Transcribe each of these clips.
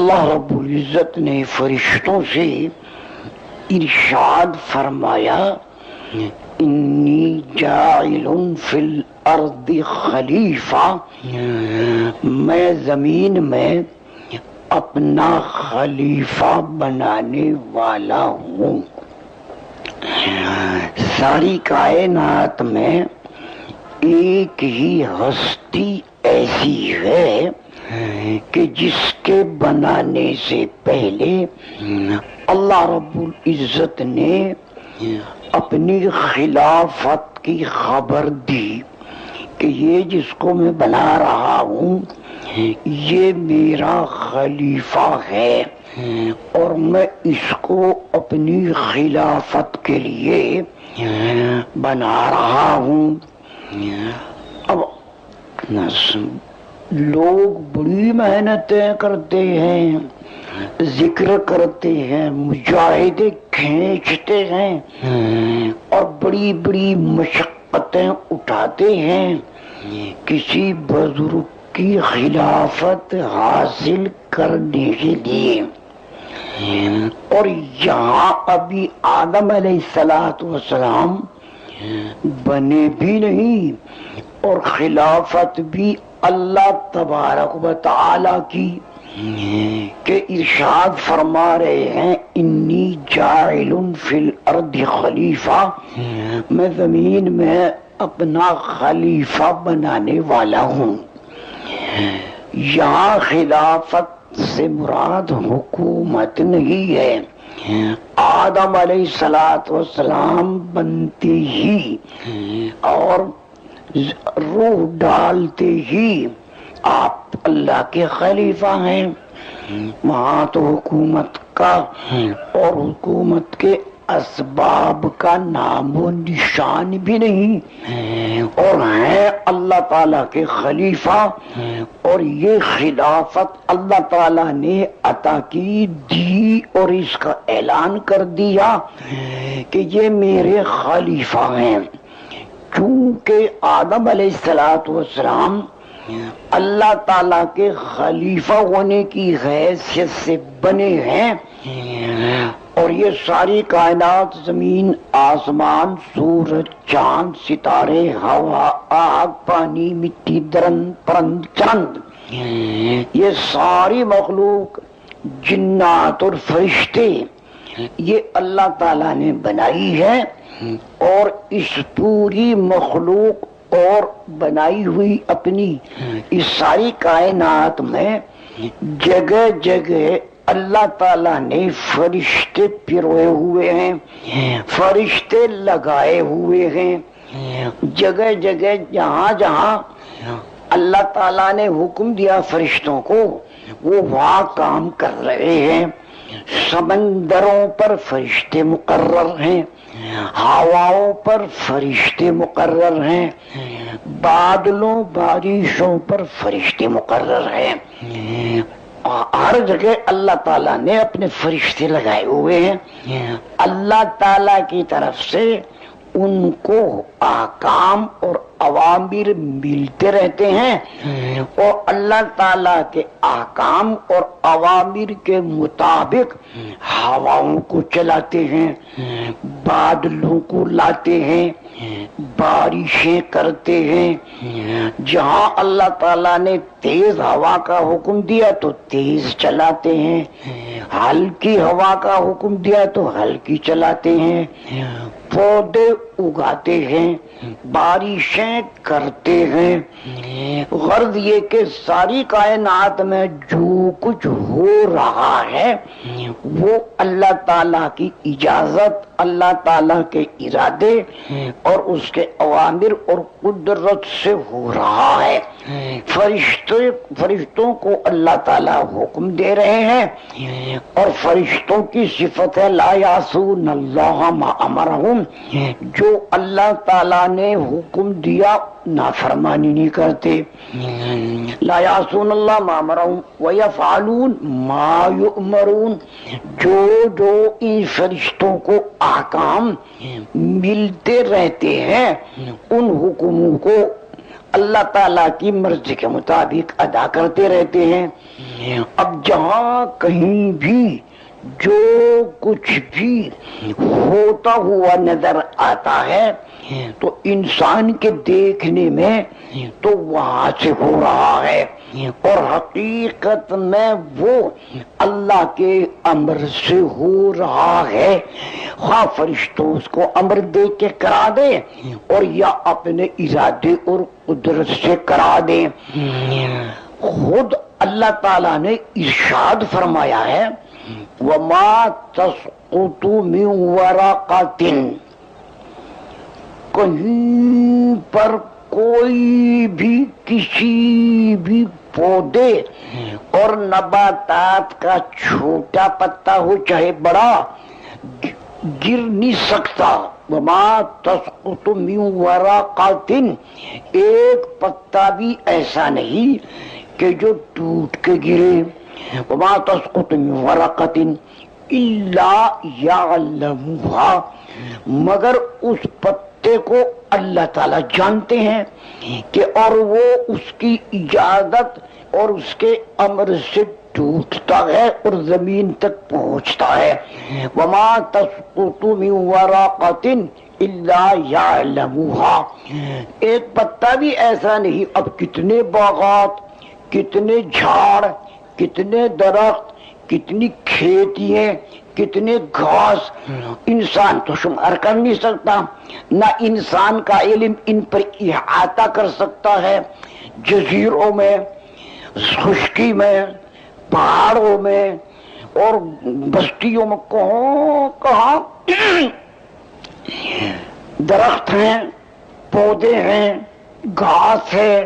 اللہ رب العزت نے فرشتوں سے ارشاد فرمایا انی جاعل فی الارض خلیفہ، میں زمین میں اپنا خلیفہ بنانے والا ہوں۔ ساری کائنات میں ایک ہی ہستی ایسی ہے کہ جس کے بنانے سے پہلے اللہ رب العزت نے اپنی خلافت کی خبر دی کہ یہ جس کو میں بنا رہا ہوں یہ میرا خلیفہ ہے اور میں اس کو اپنی خلافت کے لیے بنا رہا ہوں۔ اب لوگ بڑی محنتیں کرتے ہیں، ذکر کرتے ہیں، مجاہدے کھینچتے ہیں اور بڑی بڑی مشقتیں اٹھاتے ہیں کسی بزرگ کی خلافت حاصل کرنے کے لیے، اور یہاں ابھی آدم علیہ السلام بنے بھی نہیں اور خلافت بھی اللہ تبارک و تعالی کی کہ ارشاد فرما رہے ہیں انی جاعل فی الارض خلیفہ، میں زمین میں اپنا خلیفہ بنانے والا ہوں۔ یہاں خلافت سے مراد حکومت نہیں ہے۔ آدم علیہ السلام بنتے ہی اور روح ڈالتے ہی آپ اللہ کے خلیفہ ہیں، وہاں تو حکومت کا اور حکومت کے اسباب کا نام و نشان بھی نہیں، اور ہیں اللہ تعالیٰ کے خلیفہ، اور یہ خلافت اللہ تعالیٰ نے عطا کی دی اور اس کا اعلان کر دیا کہ یہ میرے خلیفہ ہیں۔ چونکہ آدم علیہ السلام اللہ تعالیٰ کے خلیفہ ہونے کی حیثیت سے بنے ہیں، اور یہ ساری کائنات زمین، آسمان، سورج، چاند، ستارے، ہوا، آگ، پانی، مٹی، درند، پرند، چند، یہ ساری مخلوق، جنات اور فرشتے، یہ اللہ تعالیٰ نے بنائی ہے، اور اس پوری مخلوق اور بنائی ہوئی اپنی اس ساری کائنات میں جگہ جگہ اللہ تعالیٰ نے فرشتے پروئے ہوئے ہیں، فرشتے لگائے ہوئے ہیں، جگہ جگہ جہاں جہاں اللہ تعالیٰ نے حکم دیا فرشتوں کو وہ وہاں کام کر رہے ہیں۔ سمندروں پر فرشتے مقرر ہیں، ہواؤں پر فرشتے مقرر ہیں، بادلوں بارشوں پر فرشتے مقرر ہیں، ہر جگہ اللہ تعالیٰ نے اپنے فرشتے لگائے ہوئے ہیں۔ اللہ تعالیٰ کی طرف سے ان کو احکام اور اوامر ملتے رہتے ہیں، اور اللہ تعالیٰ کے احکام اور اوامر کے مطابق ہواؤں کو چلاتے ہیں، بادلوں کو لاتے ہیں، بارشیں کرتے ہیں۔ جہاں اللہ تعالیٰ نے تیز ہوا کا حکم دیا تو تیز چلاتے ہیں، ہلکی ہوا کا حکم دیا تو ہلکی چلاتے ہیں، پودے اگاتے ہیں، بارشیں کرتے ہیں۔ غرض یہ کہ ساری کائنات میں جو کچھ ہو رہا ہے وہ اللہ تعالیٰ کی اجازت، اللہ تعالیٰ کے ارادے اور اس کے اوامر اور قدرت سے ہو رہا ہے۔ فرشتوں کو اللہ تعالیٰ حکم دے رہے ہیں، اور فرشتوں کی صفت ہے لا یعصون اللہ ما امرہم، جو اللہ تعالیٰ نے حکم دیا نافرمانی نہیں کرتے۔ لا یعصون اللہ ما امرہم ویفعلون ما یؤمرون، جو ان فرشتوں کو احکام ملتے رہتے ہیں ان حکموں کو اللہ تعالیٰ کی مرضی کے مطابق ادا کرتے رہتے ہیں۔ اب جہاں کہیں بھی جو کچھ بھی ہوتا ہوا نظر آتا ہے تو انسان کے دیکھنے میں تو وہاں سے ہو رہا ہے، اور حقیقت میں وہ اللہ کے امر سے ہو رہا ہے، خواہ فرشتوں اس کو امر دے کے کرا دے اور یا اپنے ارادے اور قدرت سے کرا دے۔ خود اللہ تعالیٰ نے ارشاد فرمایا ہے وَمَا تَسْقُطُ مِنْ وَرَقَةٍ، کہیں پر کوئی بھی کسی بھی پودے اور نباتات کا چھوٹا پتا ہو چاہے بڑا گر نہیں سکتا۔ وَمَا تَسْقُطُ مِنْ وَرَقَةٍ، ایک پتا بھی ایسا نہیں کہ جو ٹوٹ کے گرے۔ وَمَا تَسْقُطُ مِنْ وَرَقَةٍ إِلَّا يَعْلَمُهَا، مگر اس پتے کو اللہ تعالیٰ جانتے ہیں کہ اور وہ اس کی اجازت اور اس کے امر سے ٹوٹتا ہے اور زمین تک پہنچتا ہے۔ وَمَا تَسْقُطُ مِنْ وَرَقَةٍ إِلَّا يَعْلَمُهَا، ایک پتا بھی ایسا نہیں۔ اب کتنے باغات، کتنے جھاڑ، کتنے درخت، کتنی کھیتیاں، کتنے گھاس انسان تو شمار کر نہیں سکتا، نہ انسان کا علم ان پر احاطہ کر سکتا ہے۔ جزیروں میں، خشکی میں، پہاڑوں میں اور بستیوں میں کہاں درخت ہیں، پودے ہیں، گھاس ہے،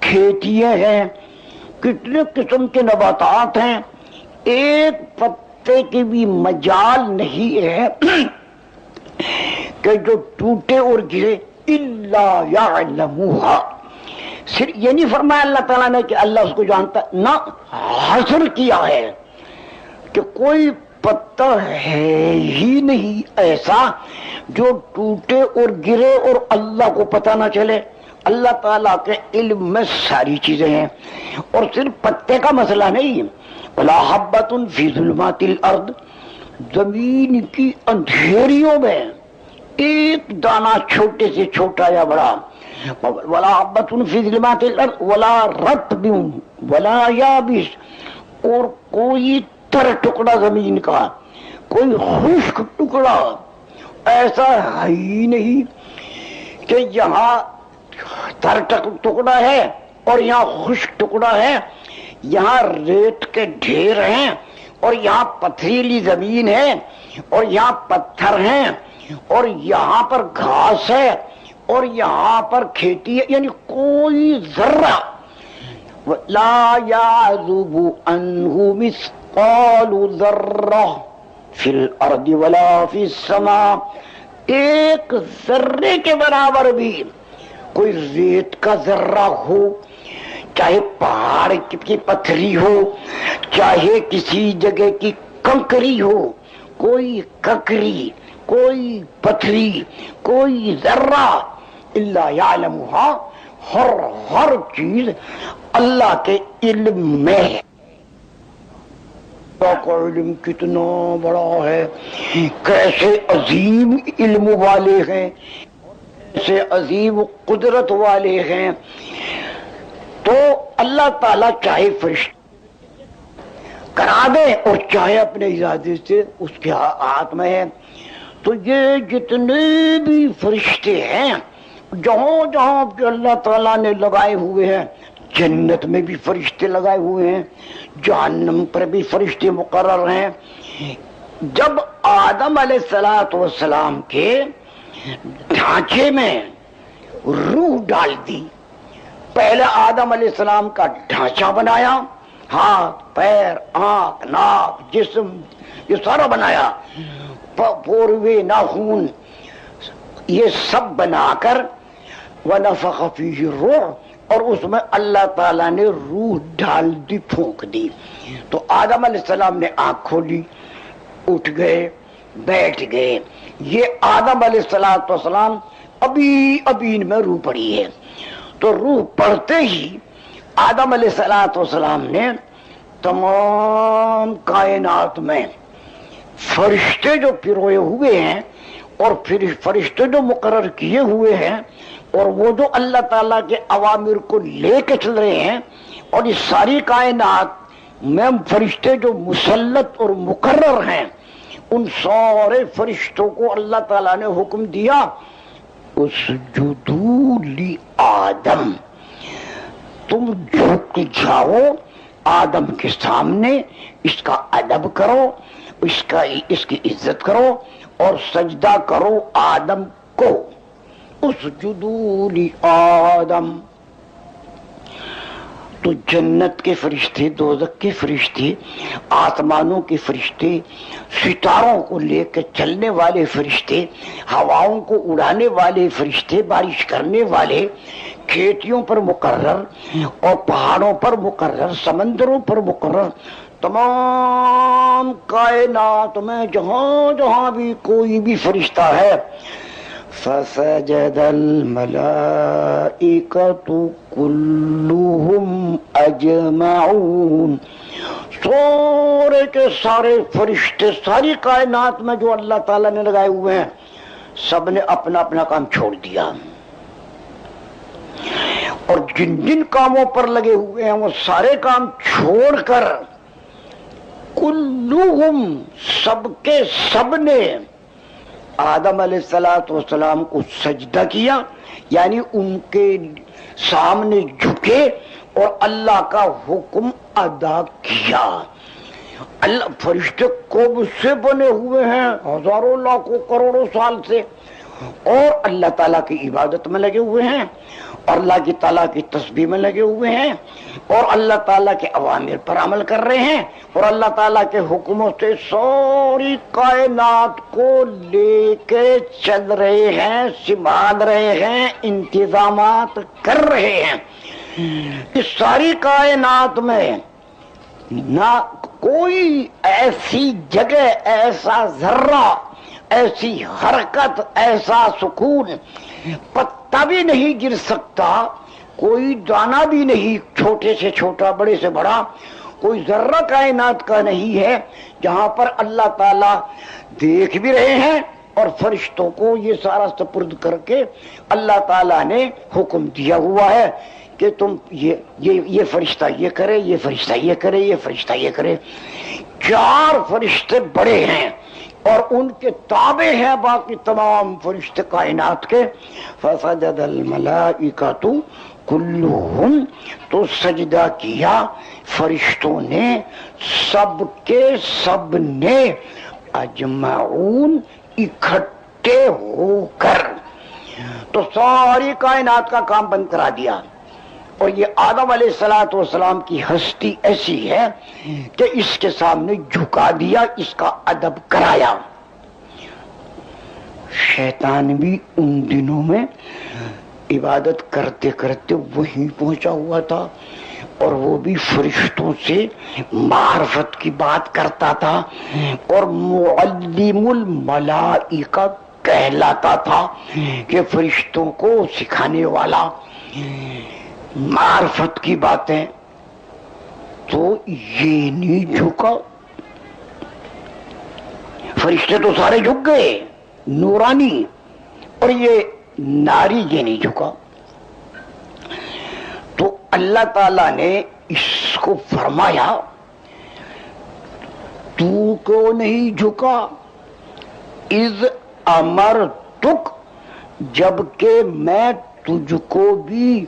کھیتیاں ہیں، کتنے قسم کے نباتات ہیں، ایک پتے کی بھی مجال نہیں ہے کہ جو ٹوٹے اور گرے۔ الا یعلمها، صرف یہ نہیں فرمایا اللہ تعالیٰ نے کہ اللہ اس کو جانتا، نہ حصر کیا ہے کہ کوئی پتا ہے ہی نہیں ایسا جو ٹوٹے اور گرے اور اللہ کو پتہ نہ چلے۔ اللہ تعالیٰ کے علم میں ساری چیزیں ہیں، اور صرف پتے کا مسئلہ نہیں۔ وَلَا حَبَّةٌ فِي ظُلُمَاتِ الْأَرْضِ، زمین کی اندھیریوں میں ایک دانہ چھوٹے سے چھوٹا یا بڑا، وَلَا حَبَّةٌ فِي ظُلُمَاتِ الْأَرْضِ وَلَا رَطْبٍ وَلَا يَابِسٍ، اور کوئی تر ٹکڑا زمین کا، کوئی خشک ٹکڑا ایسا ہے ہی نہیں کہ یہاں تر ٹکڑا ہے اور یہاں خشک ٹکڑا ہے، یہاں ریت کے ڈھیر ہیں اور یہاں پتھریلی زمین ہے اور یہاں پتھر ہیں اور یہاں پر گھاس ہے اور یہاں پر کھیتی ہے، یعنی کوئی ذرہ لا يعزب عنه مثقال ذرہ فی الارض ولا فی السماء، ایک ذرے کے برابر بھی کوئی ریت کا ذرہ ہو، چاہے پہاڑ کی پتھری ہو، چاہے کسی جگہ کی کنکری ہو، کوئی کنکری، کوئی پتھری، کوئی ذرہ، الا یعلمها، ہر چیز اللہ کے علم میں ہے۔ اللہ کا علم کتنا بڑا ہے، کیسے عظیم علم والے ہیں، کیسے عظیم قدرت والے ہیں۔ تو اللہ تعالیٰ چاہے فرشتے کرا دے اور چاہے اپنے ارادے سے اس کے ہاتھ میں ہے۔ تو یہ جتنے بھی فرشتے ہیں جہاں جہاں پہ اللہ تعالیٰ نے لگائے ہوئے ہیں، جنت میں بھی فرشتے لگائے ہوئے ہیں، جہنم پر بھی فرشتے مقرر ہیں۔ جب آدم علیہ السلام کے ڈھانچے میں روح ڈال دی، پہلے آدم علیہ السلام کا ڈھانچہ بنایا، ہاتھ، پیر، آنکھ، ناک، جسم، یہ سارا بنایا، پوروے، ناخون، یہ سب بنا کر وَنَفَخَ فِيهِ الرُّوحَ، اور اس میں اللہ تعالیٰ نے روح ڈال دی، پھونک دی۔ تو آدم علیہ السلام نے آنکھ کھولی، اٹھ گئے، بیٹھ گئے۔ یہ آدم علیہ السلام ابھی ابھی ان میں روح پڑی ہے۔ تو روح پڑھتے ہی آدم علیہ الصلوۃ والسلام نے تمام کائنات میں فرشتے جو پروئے ہوئے ہیں اور پھر فرشتے جو مقرر کیے ہوئے ہیں اور وہ جو اللہ تعالیٰ کے اوامر کو لے کے چل رہے ہیں، اور اس ساری کائنات میں فرشتے جو مسلط اور مقرر ہیں، ان سارے فرشتوں کو اللہ تعالیٰ نے حکم دیا اسجدوا لآدم، تم جھک جاؤ آدم کے سامنے، اس کا ادب کرو، اس کی عزت کرو اور سجدہ کرو آدم کو. اسجدوا لآدم. تو جنت کے فرشتے، دوزخ کے فرشتے، آسمانوں کے فرشتے، ستاروں کو لے کے چلنے والے فرشتے، ہواؤں کو اڑانے والے فرشتے، بارش کرنے والے، کھیتیوں پر مقرر اور پہاڑوں پر مقرر، سمندروں پر مقرر، تمام کائنات میں جہاں جہاں بھی کوئی بھی فرشتہ ہے، فسجد الملائکۃ کلھم اجمعون، سارے کے سارے فرشتے ساری کائنات میں جو اللہ تعالیٰ نے لگائے ہوئے ہیں، سب نے اپنا اپنا کام چھوڑ دیا، اور جن جن کاموں پر لگے ہوئے ہیں وہ سارے کام چھوڑ کر کلھم، سب کے سب نے آدم علیہ الصلوۃ والسلام کو سجدہ کیا، یعنی ان کے سامنے جھکے اور اللہ کا حکم ادا کیا. اللہ فرشتے کب سے بنے ہوئے ہیں؟ ہزاروں لاکھوں کروڑوں سال سے، اور اللہ تعالیٰ کی عبادت میں لگے ہوئے ہیں، اور اللہ کی تعالیٰ کی تسبیح میں لگے ہوئے ہیں، اور اللہ تعالیٰ کے اوامر پر عمل کر رہے ہیں، اور اللہ تعالیٰ کے حکموں سے ساری کائنات کو لے کے چل رہے ہیں، سنبھال رہے ہیں، انتظامات کر رہے ہیں. اس ساری کائنات میں نہ کوئی ایسی جگہ، ایسا ذرہ، ایسی حرکت، ایسا سکون، پتا بھی نہیں گر سکتا، کوئی دانہ بھی نہیں، چھوٹے سے چھوٹا، بڑے سے بڑا، کوئی ذرہ کائنات کا نہیں ہے جہاں پر اللہ تعالیٰ دیکھ بھی رہے ہیں اور فرشتوں کو یہ سارا سپرد کر کے اللہ تعالیٰ نے حکم دیا ہوا ہے کہ تم یہ فرشتہ یہ کرے، یہ فرشتہ یہ کرے، یہ فرشتہ یہ کرے. 4 فرشتے بڑے ہیں اور ان کے تابع ہیں باقی تمام فرشتے کائنات کے. فسجد الملائکۃ کلھم، تو سجدہ کیا فرشتوں نے، سب کے سب نے، اجمعون، اکٹھے ہو کر. تو ساری کائنات کا کام بند کرا دیا. اور یہ آدم علیہ الصلوۃ والسلام کی ہستی ایسی ہے کہ اس کے سامنے جھکا دیا، اس کا ادب کرایا. شیطان بھی ان دنوں میں عبادت کرتے کرتے وہیں پہنچا ہوا تھا، اور وہ بھی فرشتوں سے معرفت کی بات کرتا تھا، اور معلم الملائکہ کہلاتا تھا کہ فرشتوں کو سکھانے والا، معرفت کی باتیں. تو یہ نہیں جھکا، فرشتے تو سارے جھک گئے نورانی، اور یہ ناری یہ نہیں جھکا. تو اللہ تعالیٰ نے اس کو فرمایا تو کیوں نہیں جھکا؟ اذ امرتک، جبکہ میں تجھ کو بھی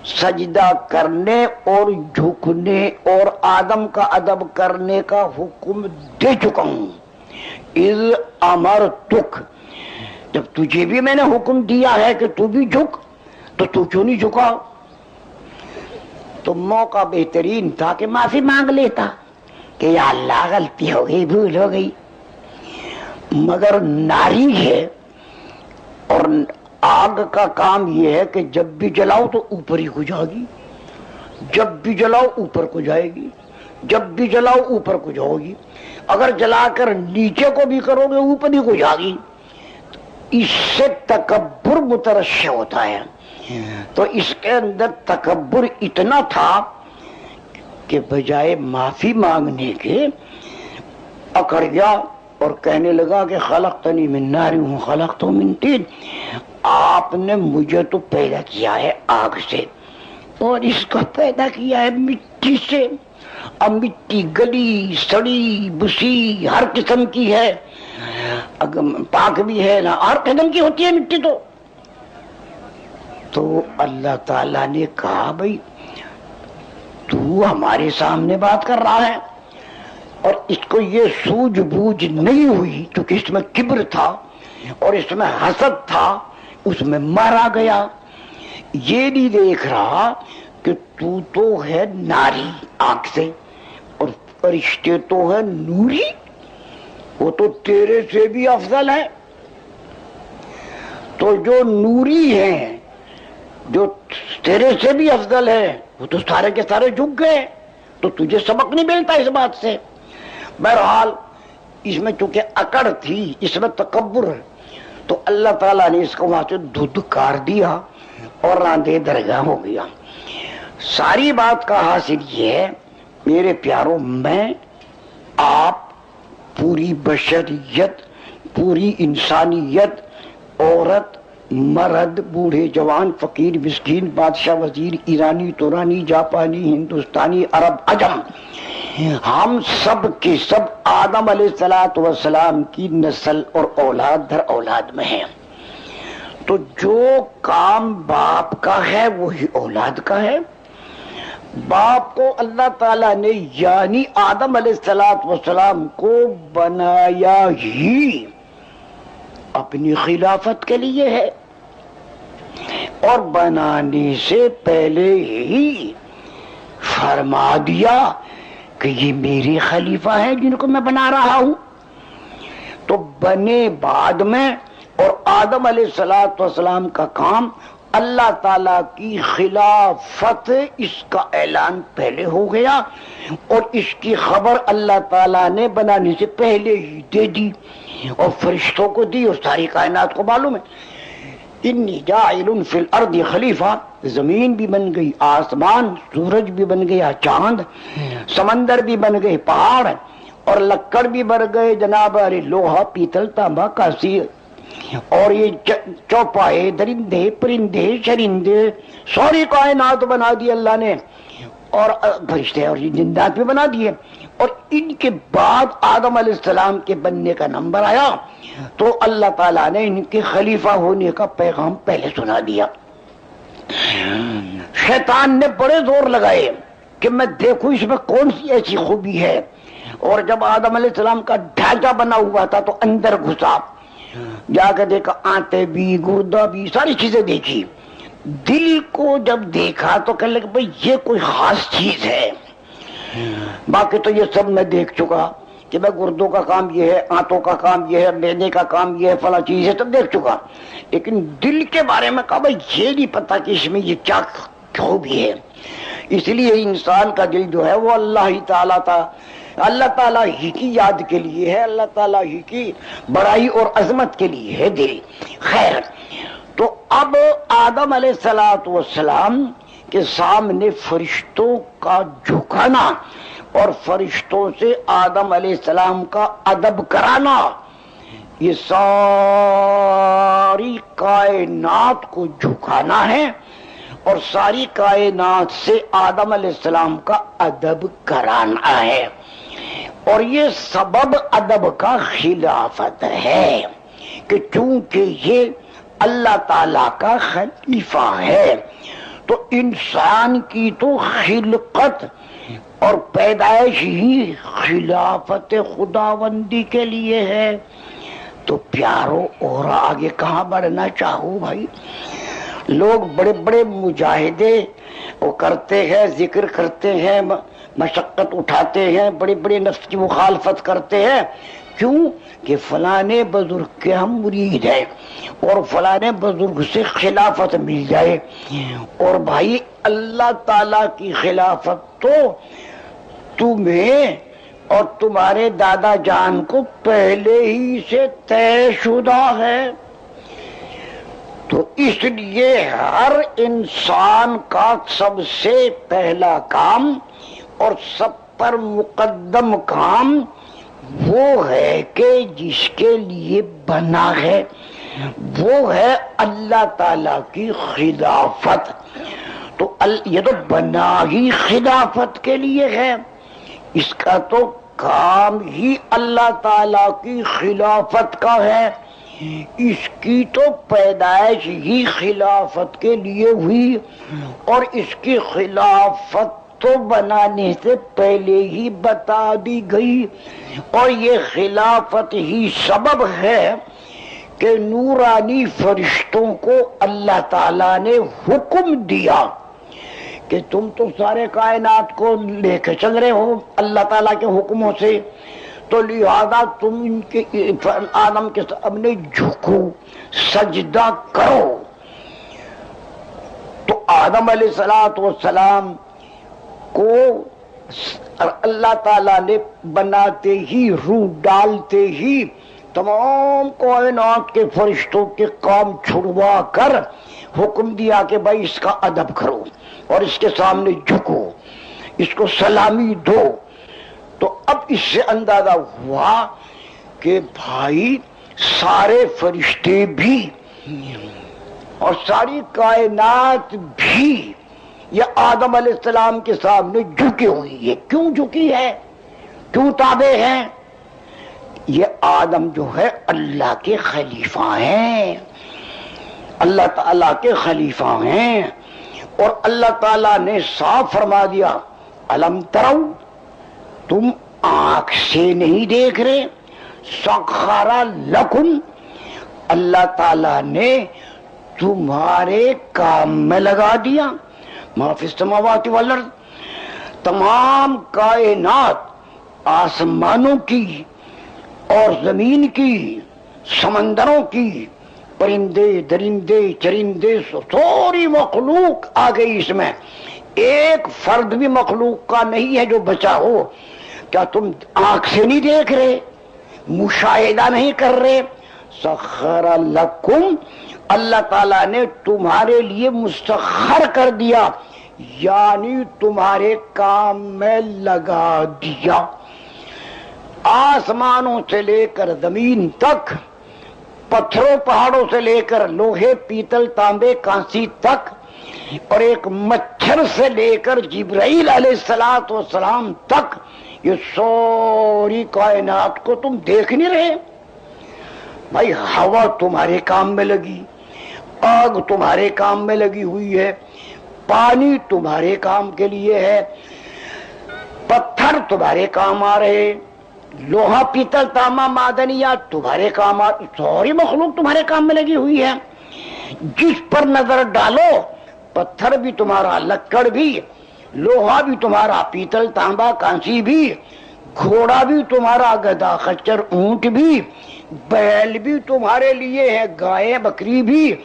سجدہ کرنے اور جھکنے اور آدم کا ادب کرنے کا حکم دے چکا ہوں. اذ امرتک، جب تجھے بھی میں نے حکم دیا ہے کہ تو بھی جھک، تو تو کیوں نہیں جھکا؟ تو موقع بہترین تھا کہ معافی مانگ لیتا کہ یا اللہ غلطی ہو گئی، بھول ہو گئی. مگر ناری ہے، اور آگ کا کام یہ ہے کہ جب بھی جلاؤ تو اوپر ہی کو جائے گی، جب بھی جلاؤ اوپر کو جائے گی، جب بھی جلاؤ اوپر کو جاؤ گی. اگر جلا کر نیچے کو بھی کرو گے اوپر ہی کو جائے گی. اس سے تکبر مترشح ہوتا ہے. تو اس کے اندر تکبر اتنا تھا کہ بجائے معافی مانگنے کے اکڑ گیا اور کہنے لگا کہ خلقتنی من نار و خلقتہ من طین، آپ نے مجھے تو پیدا کیا ہے آگ سے اور اس کو پیدا کیا ہے مٹی سے، اب مٹی گلی سڑی بسی ہر قسم کی ہے، پاک بھی ہے نا، ہر قسم کی ہوتی ہے مٹی تو اللہ تعالیٰ نے کہا بھائی تو ہمارے سامنے بات کر رہا ہے اور اس کو یہ سوجھ بوجھ نہیں ہوئی کیونکہ اس میں کبر تھا اور اس میں حسد تھا، اس میں مارا گیا، یہ نہیں دیکھ رہا کہ تو ہے ناری آنکھ سے اور فرشتے تو ہے نوری، وہ تو تیرے سے بھی افضل ہے، تو جو نوری ہیں جو تیرے سے بھی افضل ہے وہ تو سارے کے سارے جھک گئے، تو تجھے سبق نہیں ملتا اس بات سے۔ بہرحال اس میں چونکہ اکڑ تھی، اس میں تکبر ہے، تو اللہ تعالیٰ نے اس کو وہاں سے دھدکار دیا اور راندے درگاہ ہو گیا۔ ساری بات کا حاصل یہ ہے میرے پیاروں، میں آپ پوری بشریت، پوری انسانیت، عورت مرد بوڑھے جوان فقیر مسکین بادشاہ وزیر ایرانی تورانی جاپانی ہندوستانی عرب عجم، ہم سب کے سب آدم علیہ السلام کی نسل اور اولاد در اولاد میں ہیں، تو جو کام باپ کا ہے وہی اولاد کا ہے۔ باپ کو اللہ تعالیٰ نے یعنی آدم علیہ السلام کو بنایا ہی اپنی خلافت کے لیے ہے، اور بنانے سے پہلے ہی فرما دیا کہ یہ میرے خلیفہ ہیں جن کو میں بنا رہا ہوں، تو بنے بعد میں، اور آدم علیہ السلام کا کام اللہ تعالیٰ کی خلافت، اس کا اعلان پہلے ہو گیا اور اس کی خبر اللہ تعالیٰ نے بنانے سے پہلے ہی دے دی اور فرشتوں کو دی اور ساری کائنات کو معلوم ہے۔ انی جاعل فی الارض خلیفہ، زمین بھی بن گئی، آسمان، سورج بھی بن گیا، چاند، سمندر بھی بن گئے، پہاڑ اور لکڑ بھی بن گئے جناب، لوہا پیتل تانبا کاسی، اور یہ چوپائے درندے پرندے چرندے ساری کائنات بنا دی اللہ نے، اور فرشتے اور جنات بھی بنا دیے، اور ان کے بعد آدم علیہ السلام کے بننے کا نمبر آیا تو اللہ تعالیٰ نے ان کے خلیفہ ہونے کا پیغام پہلے سنا دیا۔ شیطان نے بڑے زور لگائے کہ میں دیکھوں اس میں کون سی ایسی خوبی ہے، اور جب آدم علیہ السلام کا ڈھانچہ بنا ہوا تھا تو اندر گھسا، جا کے دیکھا آنتے بھی گردہ بھی ساری چیزیں دیکھی، دل کو جب دیکھا تو کہنے لگا بھئی یہ کوئی خاص چیز ہے، باقی تو یہ سب میں دیکھ چکا کہ میں گردوں کا کام یہ ہے، آنتوں کا کام یہ ہے، معدے کا کام یہ ہے، فلاں چیز ہے، سب دیکھ چکا، لیکن دل کے بارے میں کہا بھئی یہ نہیں پتا کہ اس میں یہ کیا خوبی ہے۔ اس لیے انسان کا دل جو ہے وہ اللہ تعالیٰ ہی کی یاد کے لیے ہے، اللہ تعالیٰ ہی کی بڑائی اور عظمت کے لیے ہے دل۔ خیر، تو اب آدم علیہ السلام کے سامنے فرشتوں کا جھکانا اور فرشتوں سے آدم علیہ السلام کا ادب کرانا، یہ ساری کائنات کو جھکانا ہے اور ساری کائنات سے آدم علیہ السلام کا ادب کرانا ہے، اور یہ سبب ادب کا خلافت ہے کہ چونکہ یہ اللہ تعالی کا خلیفہ ہے تو انسان کی تو خلقت اور پیدائش ہی خلافت خداوندی کے لیے ہے۔ تو پیارو اور آگے کہاں بڑھنا چاہو بھائی، لوگ بڑے بڑے مجاہدے وہ کرتے ہیں، ذکر کرتے ہیں، مشقت اٹھاتے ہیں، بڑی بڑی نفس کی مخالفت کرتے ہیں، کیوں کہ فلانے بزرگ کے ہم مرید ہیں اور فلانے بزرگ سے خلافت مل جائے، اور بھائی اللہ تعالی کی خلافت تو تمہیں اور تمہارے دادا جان کو پہلے ہی سے طے شدہ ہے۔ تو اس لیے ہر انسان کا سب سے پہلا کام اور سب پر مقدم کام وہ ہے کہ جس کے لیے بنا ہے، وہ ہے اللہ تعالی کی خلافت۔ تو یہ تو بنا ہی خلافت کے لیے ہے، اس کا تو کام ہی اللہ تعالی کی خلافت کا ہے، اس کی تو پیدائش ہی خلافت کے لیے ہوئی، اور اس کی خلافت تو بنانے سے پہلے ہی بتا دی گئی، اور یہ خلافت ہی سبب ہے کہ نورانی فرشتوں کو اللہ تعالیٰ نے حکم دیا کہ تم تو سارے کائنات کو لے کے چل رہے ہو اللہ تعالیٰ کے حکموں سے، تو لہذا تم ان کے آدم کے سامنے جھکو، سجدہ کرو۔ تو آدم علیہ السلام کو اللہ تعالیٰ نے بناتے ہی، روح ڈالتے ہی تمام کائنات کے فرشتوں کے کام چھڑوا کر حکم دیا کہ بھائی اس کا ادب کرو اور اس کے سامنے جھکو، اس کو سلامی دو۔ تو اب اس سے اندازہ ہوا کہ بھائی سارے فرشتے بھی اور ساری کائنات بھی یہ آدم علیہ السلام کے سامنے جھکی ہوئی ہے۔ کیوں جھکی ہے؟ کیوں تابع ہیں؟ یہ آدم جو ہے اللہ کے خلیفہ ہیں، اللہ تعالیٰ کے خلیفہ ہیں، اور اللہ تعالیٰ نے صاف فرما دیا الم ترو، تم آنکھ سے نہیں دیکھ رہے، سخر لکم، اللہ تعالیٰ نے تمہارے کام میں لگا دیا ما فی السماوات والارض، تمام کائنات، آسمانوں کی اور زمین کی، سمندروں کی، پرندے درندے چرندے، ساری مخلوق آ گئی اس میں، ایک فرد بھی مخلوق کا نہیں ہے جو بچا ہو۔ کیا تم آنکھ سے نہیں دیکھ رہے، مشاہدہ نہیں کر رہے؟ سخر لکم، اللہ تعالیٰ نے تمہارے لیے مسخر کر دیا، یعنی تمہارے کام میں لگا دیا۔ آسمانوں سے لے کر زمین تک، پتھروں پہاڑوں سے لے کر لوہے پیتل تانبے کانسی تک، اور ایک مچھر سے لے کر جبرائیل علیہ السلام تک، یہ ساری کائنات کو تم دیکھ نہیں رہے؟ بھائی ہوا تمہارے کام میں لگی، آگ تمہارے کام میں لگی ہوئی ہے، پانی تمہارے کام کے لیے ہے، پتھر تمہارے کام آ رہے، لوہا پیتل تانبا معدنیات تمہارے کام آ، ساری مخلوق تمہارے کام میں لگی ہوئی ہے۔ جس پر نظر ڈالو، پتھر بھی تمہارا، لکڑ بھی، لوہا بھی تمہارا، پیتل تانبا کانسی بھی، گھوڑا بھی تمہارا، گدھا خچر اونٹ بھی، بیل بھی تمہارے لیے ہے، گائے بکری بھی،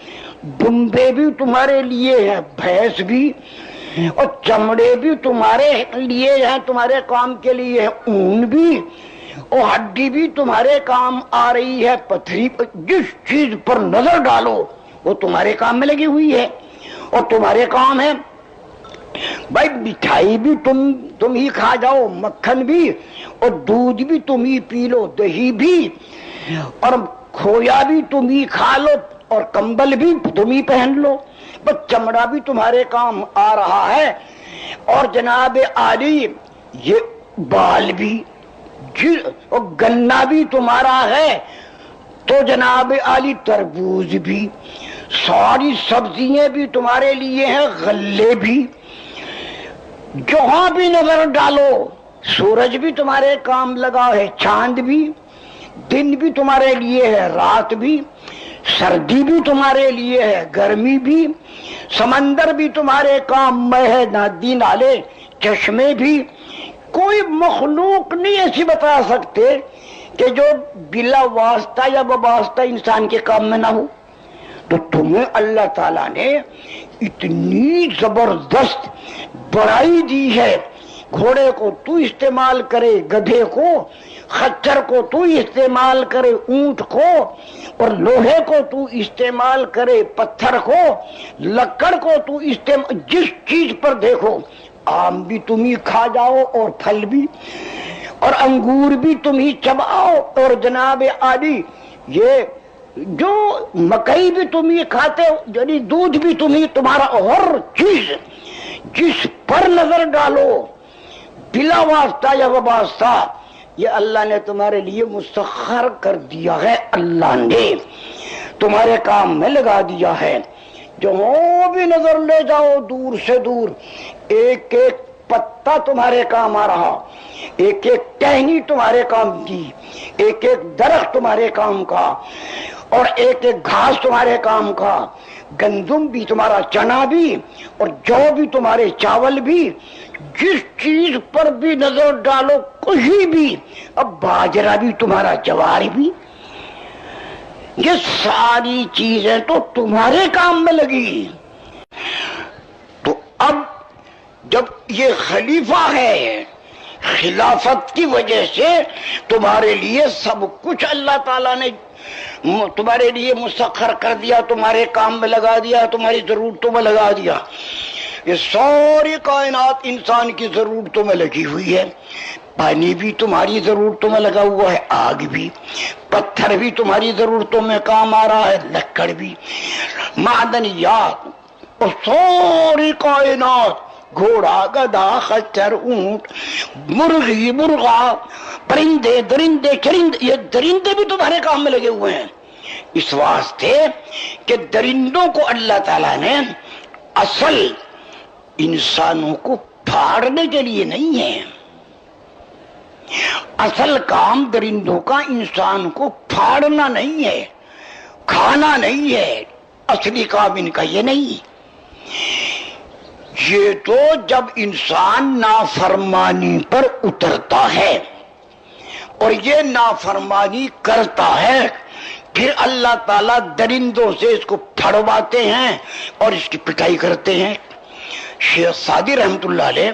دمبے بھی تمہارے لیے ہیں، بھینس بھی، اور چمڑے بھی تمہارے لیے ہیں، تمہارے کام کے لیے ہے، اون بھی، اور ہڈی بھی تمہارے کام آ رہی ہے، پتھری، جس چیز پر نظر ڈالو وہ تمہارے کام میں لگی ہوئی ہے، اور تمہارے کام ہے۔ بھائی مٹھائی بھی تم ہی کھا جاؤ، مکھن بھی، اور دودھ بھی تم ہی پی لو، دہی بھی، اور کھویا بھی تم ہی کھا لو، اور کمبل بھی تم ہی پہن لو، بس چمڑا بھی تمہارے کام آ رہا ہے، اور جناب عالی یہ بال بھی، اور گنا بھی تمہارا ہے، تو جناب عالی تربوز بھی، ساری سبزیاں بھی تمہارے لیے ہیں، غلے بھی، جہاں بھی نظر ڈالو، سورج بھی تمہارے کام لگا ہے، چاند بھی، دن بھی تمہارے لیے ہے، رات بھی، سردی بھی تمہارے لیے ہے، گرمی بھی، سمندر بھی تمہارے کام میں ہے، ندی نالے چشمے بھی۔ کوئی مخلوق نہیں ایسی بتا سکتے کہ جو بلا واسطہ یا بواسطہ انسان کے کام میں نہ ہو۔ تو تمہیں اللہ تعالیٰ نے اتنی زبردست بڑائی دی ہے گھوڑے کو تو استعمال کرے گدھے کو، خچر کو تو استعمال کرے اونٹ کو، اور لوہے کو تو استعمال کرے پتھر کو، لکڑ کو تو استعمال، جس چیز پر دیکھو، آم بھی تم ہی کھا جاؤ اور پھل بھی، اور انگور بھی تم ہی چباؤ، اور جناب عالی یہ جو مکئی بھی تم ہی کھاتے ہو، یعنی دودھ بھی تم ہی، تمہارا ہر چیز جس پر نظر ڈالو بلا واسطہ یا وابستہ یہ اللہ نے تمہارے لیے مسخر کر دیا ہے، اللہ نے تمہارے کام میں لگا دیا ہے۔ جو بھی نظر لے جاؤ دور سے دور، ایک ایک پتا تمہارے کام آ رہا، ایک ایک ٹہنی تمہارے کام کی، ایک ایک درخت تمہارے کام کا، اور ایک ایک گھاس تمہارے کام کا، گندم بھی تمہارا، چنا بھی، اور جو بھی تمہارے چاول بھی، جس چیز پر بھی نظر ڈالو کہیں بھی، اب باجرہ بھی تمہارا، جوار بھی، یہ ساری چیزیں تو تمہارے کام میں لگی۔ تو اب جب یہ خلیفہ ہے، خلافت کی وجہ سے تمہارے لیے سب کچھ اللہ تعالیٰ نے تمہارے لیے مسخر کر دیا، تمہارے کام میں لگا دیا، تمہاری ضرورتوں میں لگا دیا۔ یہ ساری کائنات انسان کی ضرورتوں میں لگی ہوئی ہے، پانی بھی تمہاری ضرورتوں میں لگا ہوا ہے، آگ بھی، پتھر بھی تمہاری ضرورتوں میں کام آ رہا ہے، لکڑ بھی، معدنیات، اور ساری کائنات، گھوڑا، گدھا، خچر، اونٹ، مرغی، مرغا، پرندے، درندے، چرندے، یہ درندے بھی تمہارے کام میں لگے ہوئے ہیں، اس واسطے کہ درندوں کو اللہ تعالیٰ نے اصل انسانوں کو پھاڑنے کے لیے نہیں ہے، اصل کام درندوں کا انسان کو پھاڑنا نہیں ہے، کھانا نہیں ہے، اصلی کام ان کا یہ نہیں۔ یہ تو جب انسان نافرمانی پر اترتا ہے اور یہ نافرمانی کرتا ہے، پھر اللہ تعالیٰ درندوں سے اس کو پھڑواتے ہیں اور اس کی پٹائی کرتے ہیں۔ شیخ سعدی رحمت اللہ علیہ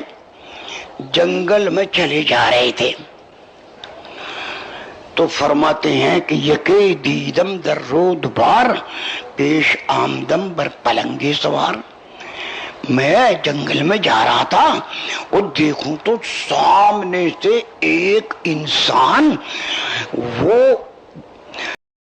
جنگل میں چلے جا رہے تھے تو فرماتے ہیں کہ یکے دیدم در رود بار، پیش آمدم بر پلنگے سوار۔ میں جنگل میں جا رہا تھا اور دیکھوں تو سامنے سے ایک انسان وہ